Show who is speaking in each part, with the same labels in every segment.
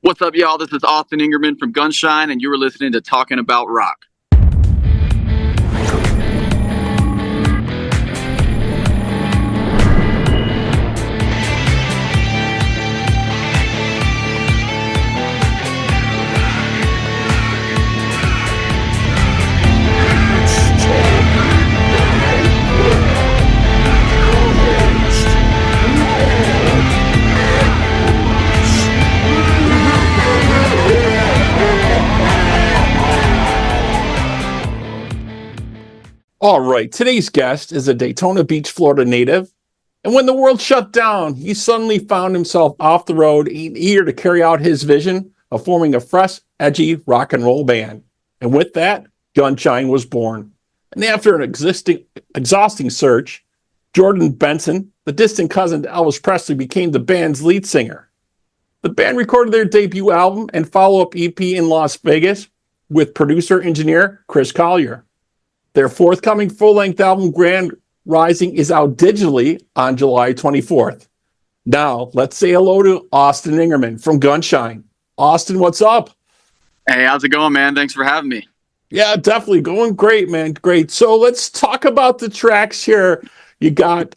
Speaker 1: What's up, y'all? This is Austin Ingerman from Gunshine, and you were listening to Talking About Rock.
Speaker 2: All right, today's guest is a Daytona Beach, Florida native. And when the world shut down, he suddenly found himself off the road, eager to carry out his vision of forming a fresh, edgy rock and roll band. And with that, Gunshine was born. And after an exhausting search, Jordan Benson, the distant cousin to Elvis Presley, became the band's lead singer. The band recorded their debut album and follow-up EP in Las Vegas with producer-engineer Chris Collier. Their forthcoming full-length album, Grand Rising, is out digitally on July 24th. Now, let's say hello to Austin Ingerman from Gunshine. Austin, what's up?
Speaker 1: Hey, how's it going, man? Thanks for having me.
Speaker 2: Yeah, definitely. Going great, man. Great. So let's talk about the tracks here. You got,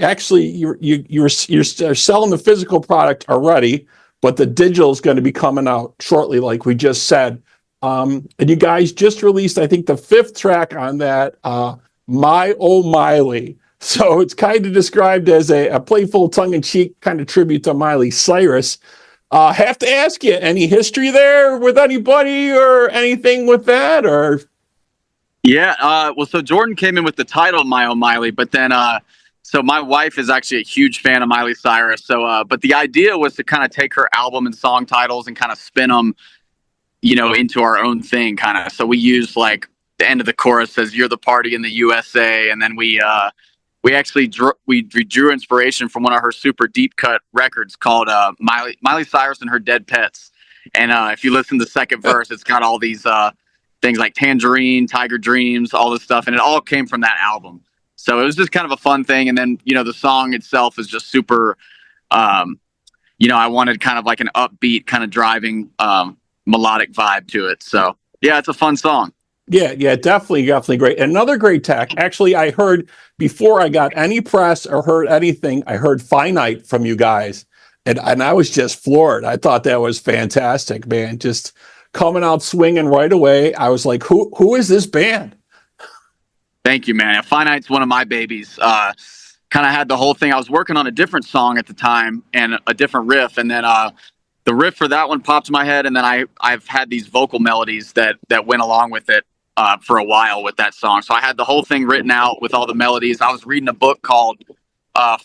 Speaker 2: actually, you're selling the physical product already, but the digital is going to be coming out shortly, like we just said. And you guys just released, I think, the 5th track on that, My Oh Miley. So it's kind of described as a playful, tongue-in-cheek kind of tribute to Miley Cyrus. Have to ask you, any history there with anybody or anything with that? Or
Speaker 1: Yeah, well, so Jordan came in with the title My Oh Miley, but then, so my wife is actually a huge fan of Miley Cyrus. So, but the idea was to kind of take her album and song titles and kind of spin them, into our own thing, kind of. So we used like the end of the chorus says "You're the party in the USA," and then we actually drew inspiration from one of her super deep cut records called Miley Cyrus and Her Dead Pets. And if you listen to the second verse, it's got all these things like Tangerine, Tiger Dreams, all this stuff, and it all came from that album. So it was just kind of a fun thing. And then the song itself is just super. I wanted kind of like an upbeat, kind of driving. Melodic vibe to it. So yeah, it's a fun song.
Speaker 2: Yeah, definitely great. Another great track. Actually, I heard before I got any press or heard anything, I heard Finite from you guys. And I was just floored. I thought that was fantastic, man. Just coming out swinging right away. I was like, who is this band?
Speaker 1: Thank you, man. Finite's one of my babies. Kind of had the whole thing. I was working on a different song at the time and a different riff. And then the riff for that one popped in my head, and then I've had these vocal melodies that went along with it for a while with that song. So I had the whole thing written out with all the melodies. I was reading a book called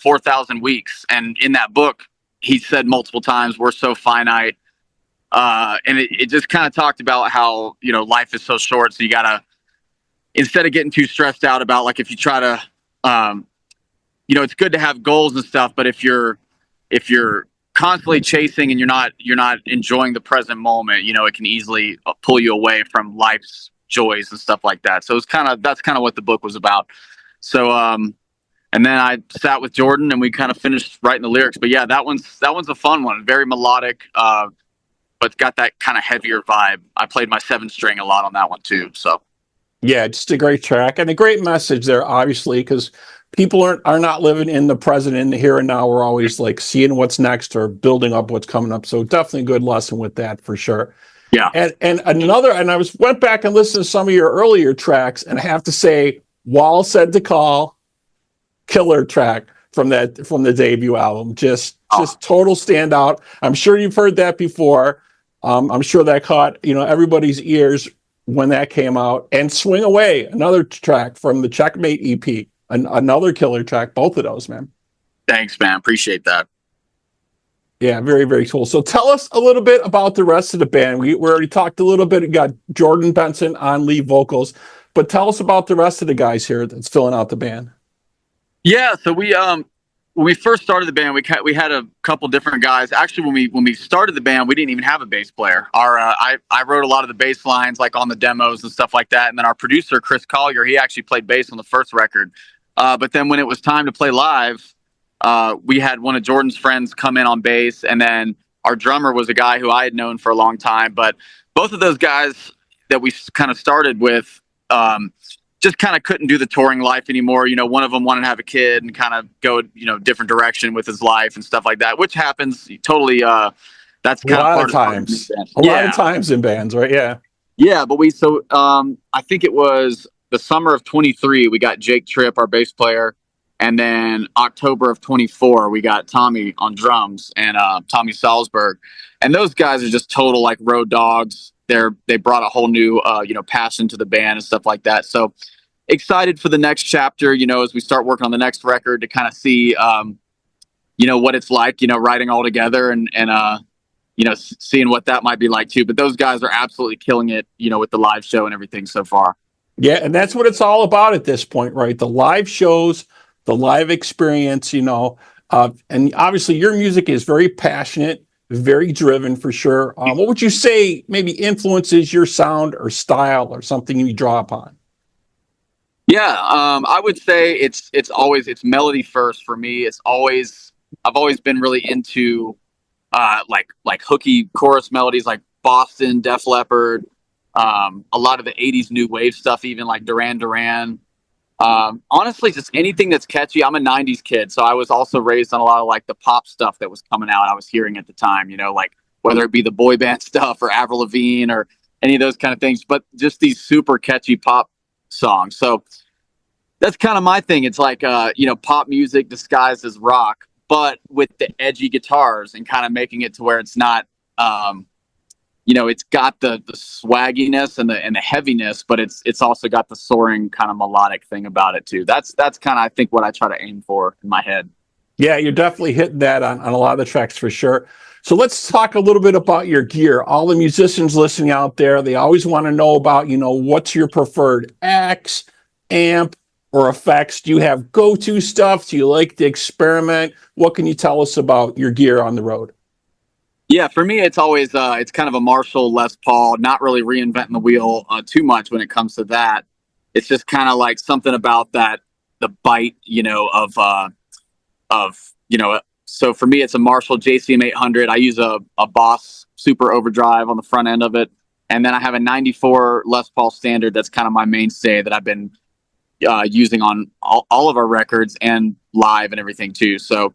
Speaker 1: 4,000 Weeks, and in that book, he said multiple times, "We're so finite," and it just kind of talked about how life is so short. So you gotta, instead of getting too stressed out about, like, if you try to, it's good to have goals and stuff, but if you're constantly chasing and you're not enjoying the present moment, it can easily pull you away from life's joys and stuff like that. So that's kind of what the book was about. So and then I sat with Jordan and we kind of finished writing the lyrics. But yeah, that one's a fun one, very melodic, but it's got that kind of heavier vibe. I played my 7-string a lot on that one too. So
Speaker 2: yeah, just a great track and a great message there, obviously, because people are not living in the present, in the here and now. We're always like seeing what's next or building up what's coming up. So definitely a good lesson with that for sure.
Speaker 1: Yeah.
Speaker 2: And I went back and listened to some of your earlier tracks, and I have to say, Wall Said to Call, killer track from the debut album. Just total standout. I'm sure you've heard that before. I'm sure that caught everybody's ears when that came out. And Swing Away, another track from the Checkmate EP. Another killer track, both of those, man.
Speaker 1: Thanks, man. Appreciate that.
Speaker 2: Yeah, very, very cool. So tell us a little bit about the rest of the band. We already talked a little bit. We got Jordan Benson on lead vocals, but tell us about the rest of the guys here that's filling out the band.
Speaker 1: Yeah, so we when we first started the band, we had a couple different guys. Actually, when we started the band, we didn't even have a bass player. I wrote a lot of the bass lines, like on the demos and stuff like that. And then our producer, Chris Collier, he actually played bass on the first record. But then when it was time to play live, we had one of Jordan's friends come in on bass, and then our drummer was a guy who I had known for a long time. But both of those guys that we kind of started with just kind of couldn't do the touring life anymore. You know, one of them wanted to have a kid and kind of go, you know, different direction with his life and stuff like that, which happens totally. That's kind of part of
Speaker 2: times.
Speaker 1: A
Speaker 2: lot of times in bands, right? Yeah.
Speaker 1: Yeah, but I think it was the summer of 23, we got Jake Tripp, our bass player. And then October of 24, we got Tommy on drums and Tommy Salzberg. And those guys are just total like road dogs. They brought a whole new, passion to the band and stuff like that. So excited for the next chapter, you know, as we start working on the next record to kind of see, what it's like, you know, writing all together and seeing what that might be like too. But those guys are absolutely killing it, you know, with the live show and everything so far.
Speaker 2: Yeah. And that's what it's all about at this point, right? The live shows, the live experience, you know, and obviously your music is very passionate, very driven for sure. What would you say maybe influences your sound or style or something you draw upon?
Speaker 1: Yeah, I would say it's melody first for me. I've always been really into like hooky chorus melodies like Boston, Def Leppard, a lot of the 80s new wave stuff, even like Duran Duran. Honestly, just anything that's catchy. I'm a 90s kid, so I was also raised on a lot of like the pop stuff that was coming out. I was hearing at the time, you know, like whether it be the boy band stuff or Avril Lavigne or any of those kind of things, but just these super catchy pop songs. So that's kind of my thing. It's like, pop music disguised as rock, but with the edgy guitars and kind of making it to where it's not, it's got the swagginess and the heaviness, but it's also got the soaring kind of melodic thing about it too. That's kind of, I think, what I try to aim for in my head.
Speaker 2: Yeah, you're definitely hitting that on a lot of the tracks for sure. So let's talk a little bit about your gear. All the musicians listening out there, they always want to know about, what's your preferred axe, amp, or effects. Do you have go-to stuff? Do you like to experiment? What can you tell us about your gear on the road?
Speaker 1: Yeah, for me, it's always it's kind of a Marshall Les Paul, not really reinventing the wheel too much when it comes to that. It's just kind of like something about that, the bite, so for me, it's a Marshall JCM 800. I use a Boss Super Overdrive on the front end of it. And then I have a 94 Les Paul Standard. That's kind of my mainstay that I've been using on all of our records and live and everything too. So,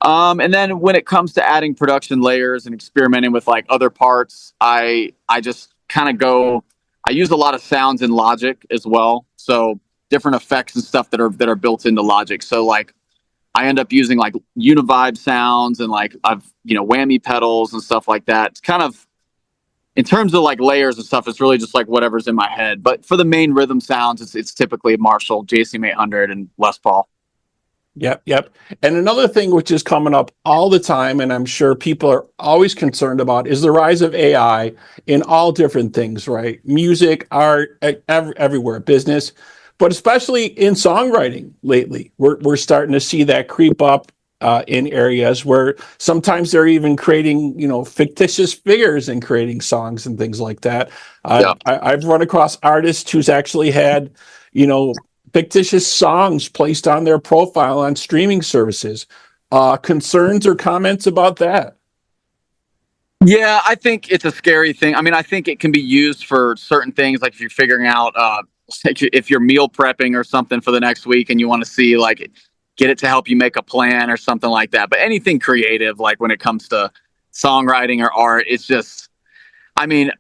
Speaker 1: and then when it comes to adding production layers and experimenting with like other parts, I just kind of I use a lot of sounds in Logic as well. So different effects and stuff that are built into Logic. So like I end up using like univibe sounds and like whammy pedals and stuff like that. It's kind of, in terms of like layers and stuff, it's really just like whatever's in my head. But for the main rhythm sounds, it's typically Marshall, JCM 800, and Les Paul.
Speaker 2: Yep. And another thing which is coming up all the time, and I'm sure people are always concerned about, is the rise of AI in all different things, right? Music, art, everywhere, business, but especially in songwriting lately. We're starting to see that creep up in areas where sometimes they're even creating, fictitious figures and creating songs and things like that. I've run across artists who's actually had, fictitious songs placed on their profile on streaming services. Concerns or comments about that?
Speaker 1: Yeah, I think it's a scary thing. I mean, I think it can be used for certain things, like if you're figuring out, if you're meal prepping or something for the next week and you want to see, like, get it to help you make a plan or something like that. But anything creative, like when it comes to songwriting or art, it's just, I mean,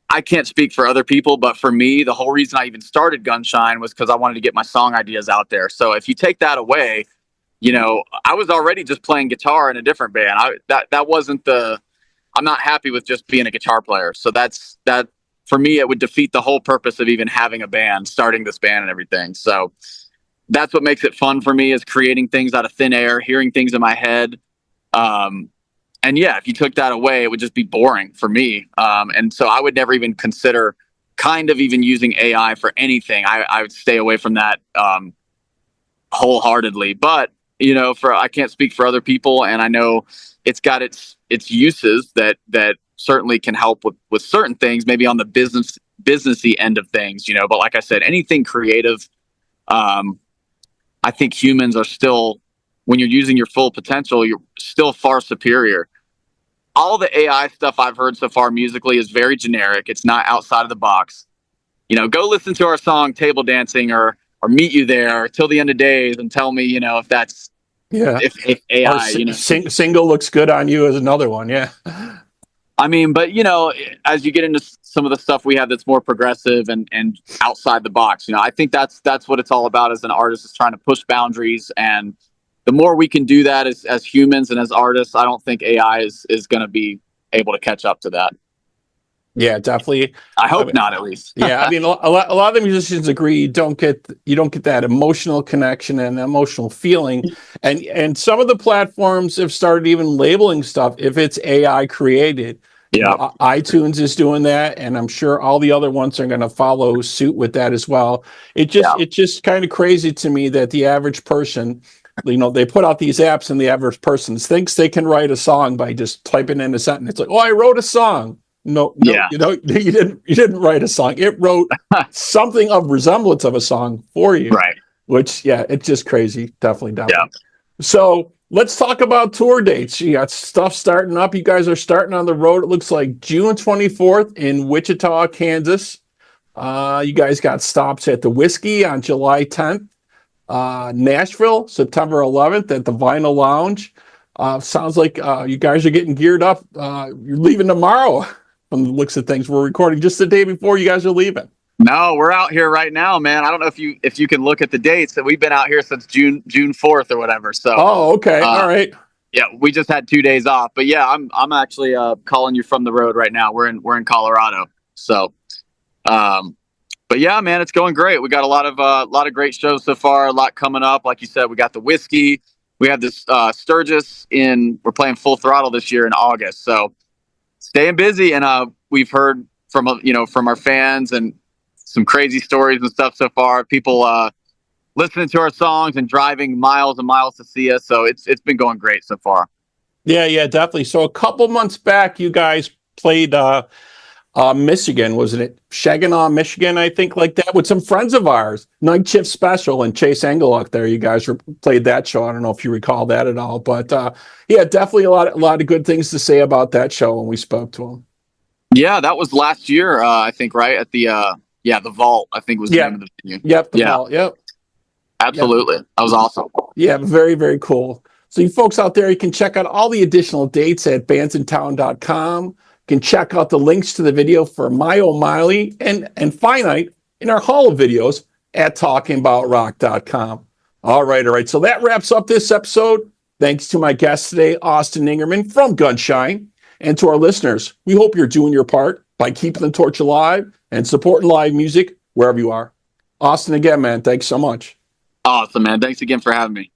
Speaker 1: I can't speak for other people, but for me, the whole reason I even started Gunshine was because I wanted to get my song ideas out there. So if you take that away, I was already just playing guitar in a different band. That wasn't I'm not happy with just being a guitar player. So that for me, it would defeat the whole purpose of even having a band, starting this band and everything. So that's what makes it fun for me, is creating things out of thin air, hearing things in my head. And yeah, if you took that away, it would just be boring for me. And so I would never even consider kind of even using AI for anything. I would stay away from that wholeheartedly. But, I can't speak for other people. And I know it's got its uses that certainly can help with certain things, maybe on the businessy end of things, But like I said, anything creative, I think humans are still, when you're using your full potential, you're still far superior. all the AI stuff I've heard so far musically is very generic. It's not outside of the box. You know, go listen to our song Table Dancing or Meet You There, Till the End of Days, and tell me, you know, if that's
Speaker 2: Yeah.
Speaker 1: if AI, you know,
Speaker 2: Single Looks Good on You is another one. Yeah.
Speaker 1: I mean, but you know, as you get into some of the stuff we have that's more progressive and outside the box, you know, I think that's what it's all about as an artist, is trying to push boundaries. And the more we can do that as humans and as artists, I don't think AI is going to be able to catch up to that.
Speaker 2: Yeah, definitely.
Speaker 1: I hope not, at least.
Speaker 2: Yeah, I mean, a lot of the musicians agree you don't get that emotional connection and emotional feeling, and some of the platforms have started even labeling stuff if it's AI created.
Speaker 1: Yeah,
Speaker 2: you know, iTunes is doing that, and I'm sure all the other ones are going to follow suit with that as well. It's just kind of crazy to me that the average person, you know, they put out these apps, and the average person thinks they can write a song by just typing in a sentence. It's like, oh, I wrote a song. No,
Speaker 1: yeah.
Speaker 2: you know, you didn't write a song. It wrote something of resemblance of a song for you.
Speaker 1: Right.
Speaker 2: Which, yeah, it's just crazy. Definitely.
Speaker 1: Yeah.
Speaker 2: So let's talk about tour dates. You got stuff starting up. You guys are starting on the road. It looks like June 24th in Wichita, Kansas. You guys got stops at the Whiskey on July 10th. Nashville, September 11th at the Vinyl Lounge. Sounds like you guys are getting geared up. You're leaving tomorrow. From the looks of things, we're recording just the day before you guys are leaving.
Speaker 1: No, we're out here right now, man. I don't know if you can look at the dates that we've been out here since June 4th or whatever. So,
Speaker 2: okay, all right.
Speaker 1: Yeah, we just had 2 days off, but yeah, I'm actually calling you from the road right now. We're in Colorado. So, but yeah, man, it's going great. We got a lot of great shows so far. A lot coming up. Like you said, we got the Whiskey. We have this Sturgis we're playing Full Throttle this year in August. So, staying busy, and we've heard from our fans and some crazy stories and stuff so far. People listening to our songs and driving miles and miles to see us. So it's been going great so far.
Speaker 2: Yeah, definitely. So a couple months back, you guys played Michigan, wasn't it? Saginaw, Michigan, I think, like that, with some friends of ours. Night Shift Special and Chase Engeluk there. You guys played that show. I don't know if you recall that at all, but yeah, definitely a lot of good things to say about that show when we spoke to him.
Speaker 1: Yeah, that was last year, I think, right at the the Vault, I think was the name of the venue.
Speaker 2: Yep, the Vault. Yep,
Speaker 1: absolutely. Yep. That was awesome.
Speaker 2: Yeah, very, very cool. So you folks out there, you can check out all the additional dates at bandsintown.com. You can check out the links to the video for My O'Malley and Finite in our Hall of videos at talkingboutrock.com. All right. So that wraps up this episode. Thanks to my guest today, Austin Ingerman from Gunshine. And to our listeners, we hope you're doing your part by keeping the torch alive and supporting live music wherever you are. Austin, again, man, thanks so much.
Speaker 1: Awesome, man. Thanks again for having me.